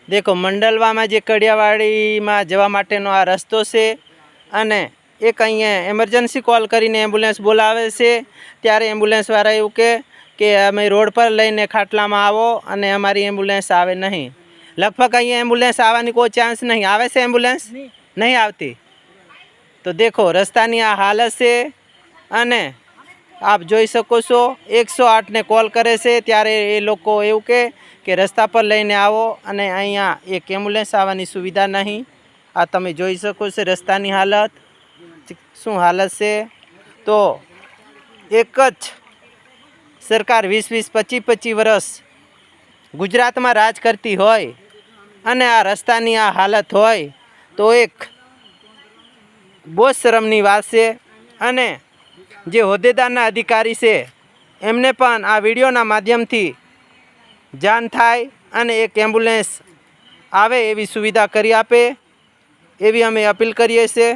देखो मंडलवा में जे कड़ियावाड़ी में जवा माटेनो आ रस्तो छे अने एक अहींया एमरजन्सी कॉल करीने एम्ब्युलन्स बोलावे छे त्यारे एम्ब्युलन्स वाळा एवुं कहे कि अमे रोड पर लईने खाटलामां आवो अने अमारी एम्ब्युलन्स आवे नहीं। लगभग अहींया एम्ब्युलन्स आवानी कोई चांस नहीं। आवे छे एम्ब्युलन्स नहीं आवती। तो देखो रस्तानी आ हालत छे अने आप जोई शको छो 108 ने कॉल करे छे त्यारे ए लोको एवुं कहे कि रस्ता पर लईने आवो अने अहींया एक एम्ब्युलन्स आववानी सुविधा नहीं। आ तमे जोई शको छो रस्तानी हालत शुं हालत छे। तो एक ज सरकार 20-20 25-25 वर्ष गुजरात में राज करती होय अने आ रस्तानी आ हालत होय तो एक बहुत शरमनी वात छे। अने जे होद्देदारना अधिकारी छे एमने पण आ विडियोना माध्यमथी जाण थाय अने एक एम्ब्युलन्स आवे एवी सुविधा करी आपे एवी अमे अपील करीए छीए।